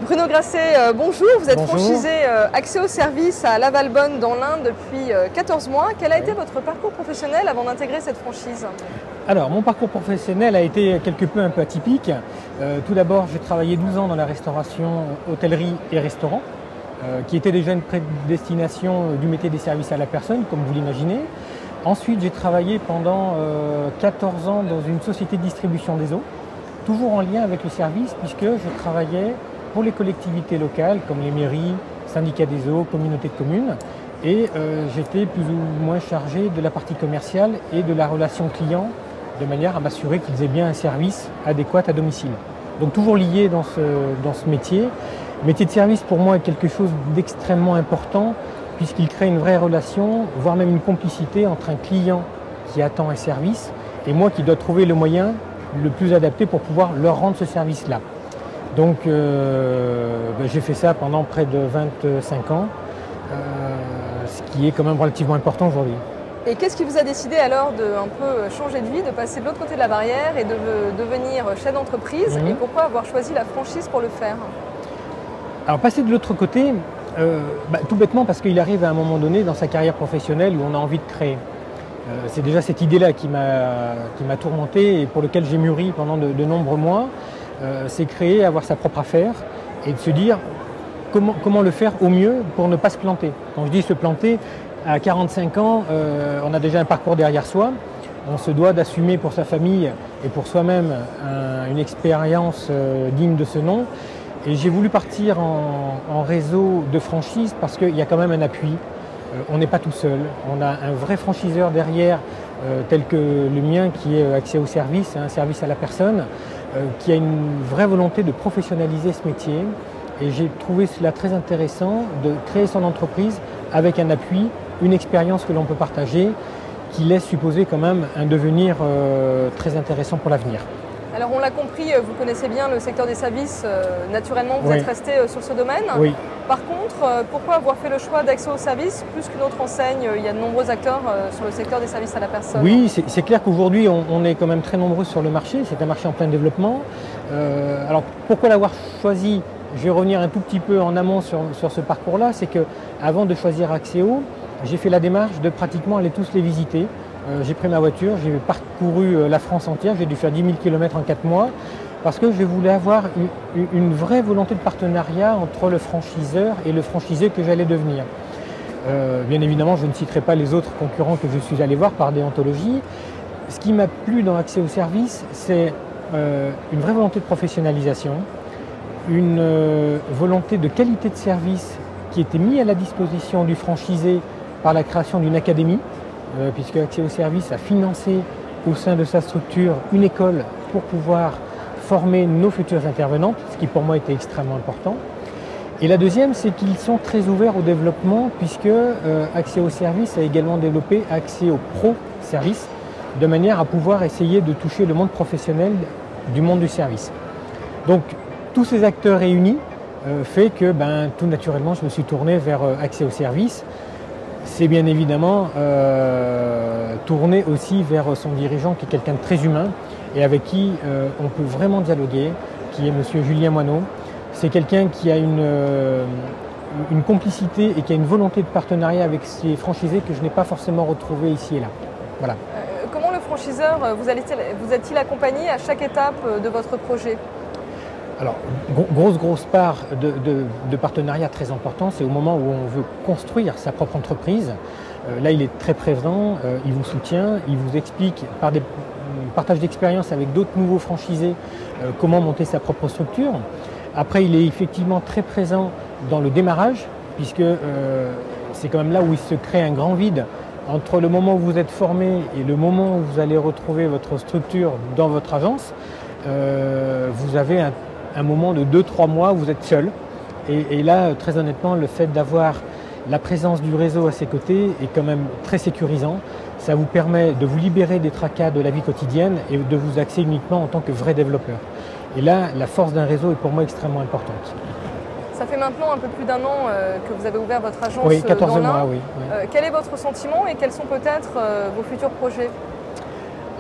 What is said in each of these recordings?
Bruno Grasset, bonjour. Vous êtes Bonjour. franchisé Axéo Service à Lavalbonne dans l'Inde depuis 14 mois. Quel a été votre parcours professionnel avant d'intégrer cette franchise? Alors, mon parcours professionnel a été un peu atypique. Tout d'abord, j'ai travaillé 12 ans dans la restauration, hôtellerie et restaurant, qui était déjà une prédestination du métier des services à la personne, comme vous l'imaginez. Ensuite, j'ai travaillé pendant 14 ans dans une société de distribution des eaux, toujours en lien avec le service, puisque je travaillais pour les collectivités locales, comme les mairies, syndicats des eaux, communautés de communes. Et j'étais plus ou moins chargé de la partie commerciale et de la relation client, de manière à m'assurer qu'ils aient bien un service adéquat à domicile. Donc toujours lié dans ce métier. Le métier de service pour moi est quelque chose d'extrêmement important, puisqu'il crée une vraie relation, voire même une complicité entre un client qui attend un service et moi qui dois trouver le moyen le plus adapté pour pouvoir leur rendre ce service-là. Donc j'ai fait ça pendant près de 25 ans, ce qui est quand même relativement important aujourd'hui. Et qu'est-ce qui vous a décidé alors de un peu changer de vie, de passer de l'autre côté de la barrière et de devenir chef d'entreprise? Et pourquoi avoir choisi la franchise pour le faire? Alors passer de l'autre côté, tout bêtement parce qu'il arrive à un moment donné dans sa carrière professionnelle où on a envie de créer. C'est déjà cette idée-là qui m'a tourmenté et pour lequel j'ai mûri pendant de nombreux mois. C'est créer, avoir sa propre affaire et de se dire comment le faire au mieux pour ne pas se planter. Quand je dis se planter, à 45 ans, on a déjà un parcours derrière soi. On se doit d'assumer pour sa famille et pour soi-même une expérience digne de ce nom. Et j'ai voulu partir en réseau de franchise parce qu'il y a quand même un appui. On n'est pas tout seul. On a un vrai franchiseur derrière, tel que le mien qui est Axéo Service, un service à la personne, qui a une vraie volonté de professionnaliser ce métier. Et j'ai trouvé cela très intéressant de créer son entreprise avec un appui, une expérience que l'on peut partager, qui laisse supposer quand même un devenir très intéressant pour l'avenir. Alors on l'a compris, vous connaissez bien le secteur des services, naturellement vous êtes resté sur ce domaine. Oui. Par contre, pourquoi avoir fait le choix d'Axéo Service plus qu'une autre enseigne? Il y a de nombreux acteurs sur le secteur des services à la personne. Oui, c'est clair qu'aujourd'hui on est quand même très nombreux sur le marché, c'est un marché en plein développement. Alors pourquoi l'avoir choisi? Je vais revenir un tout petit peu en amont sur ce parcours-là, c'est que avant de choisir Axéo, j'ai fait la démarche de pratiquement aller tous les visiter. J'ai pris ma voiture, j'ai parcouru la France entière, j'ai dû faire 10 000 km en 4 mois, parce que je voulais avoir une vraie volonté de partenariat entre le franchiseur et le franchisé que j'allais devenir. Bien évidemment, je ne citerai pas les autres concurrents que je suis allé voir par déontologie. Ce qui m'a plu dans Axéo Service, c'est une vraie volonté de professionnalisation, une volonté de qualité de service qui était mise à la disposition du franchisé par la création d'une académie, puisque Axéo Service a financé au sein de sa structure une école pour pouvoir former nos futurs intervenantes, ce qui pour moi était extrêmement important. Et la deuxième, c'est qu'ils sont très ouverts au développement, puisque Axéo Service a également développé Axéo Pro Service, de manière à pouvoir essayer de toucher le monde professionnel du monde du service. Donc tous ces acteurs réunis fait que tout naturellement je me suis tourné vers Axéo Service. C'est bien évidemment tourné aussi vers son dirigeant qui est quelqu'un de très humain et avec qui on peut vraiment dialoguer, qui est monsieur Julien Moineau. C'est quelqu'un qui a une complicité et qui a une volonté de partenariat avec ses franchisés que je n'ai pas forcément retrouvé ici et là. Voilà. Comment le franchiseur vous a-t-il accompagné à chaque étape de votre projet? Alors, grosse part de partenariat très important, c'est au moment où on veut construire sa propre entreprise. Là, il est très présent, il vous soutient, il vous explique par des partages d'expérience avec d'autres nouveaux franchisés comment monter sa propre structure. Après, il est effectivement très présent dans le démarrage, puisque c'est quand même là où il se crée un grand vide entre le moment où vous êtes formé et le moment où vous allez retrouver votre structure dans votre agence. Vous avez un moment de 2-3 mois où vous êtes seul. Et là, très honnêtement, le fait d'avoir la présence du réseau à ses côtés est quand même très sécurisant. Ça vous permet de vous libérer des tracas de la vie quotidienne et de vous axer uniquement en tant que vrai développeur. Et là, la force d'un réseau est pour moi extrêmement importante. Ça fait maintenant un peu plus d'un an que vous avez ouvert votre agence. Oui, 14 dans l'Ain. mois, oui. Quel est votre sentiment et quels sont peut-être vos futurs projets?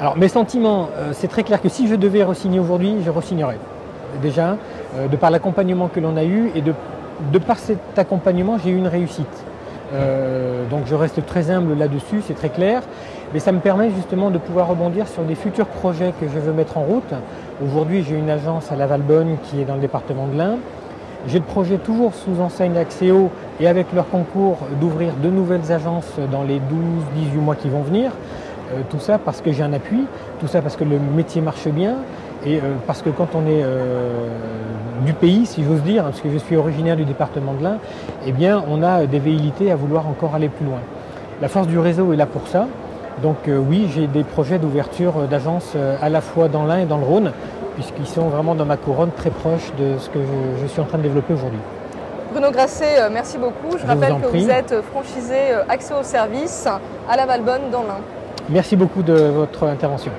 Alors mes sentiments, c'est très clair que si je devais re-signer aujourd'hui, je re-signerais. déjà, de par l'accompagnement que l'on a eu et de par cet accompagnement, j'ai eu une réussite. Donc je reste très humble là-dessus, c'est très clair, mais ça me permet justement de pouvoir rebondir sur des futurs projets que je veux mettre en route. Aujourd'hui, j'ai une agence à Lavalbonne qui est dans le département de l'Ain. J'ai le projet toujours sous enseigne Axéo et avec leur concours d'ouvrir de nouvelles agences dans les 12-18 mois qui vont venir. Tout ça parce que j'ai un appui, tout ça parce que le métier marche bien et parce que quand on est du pays, si j'ose dire, parce que je suis originaire du département de l'Ain, eh bien on a des velléités à vouloir encore aller plus loin. La force du réseau est là pour ça. Donc oui, j'ai des projets d'ouverture d'agences à la fois dans l'Ain et dans le Rhône, puisqu'ils sont vraiment dans ma couronne très proches de ce que je suis en train de développer aujourd'hui. Bruno Grasset, merci beaucoup. Je rappelle que vous êtes franchisé Axéo Service à Lavalbonne dans l'Ain. Merci beaucoup de votre intervention.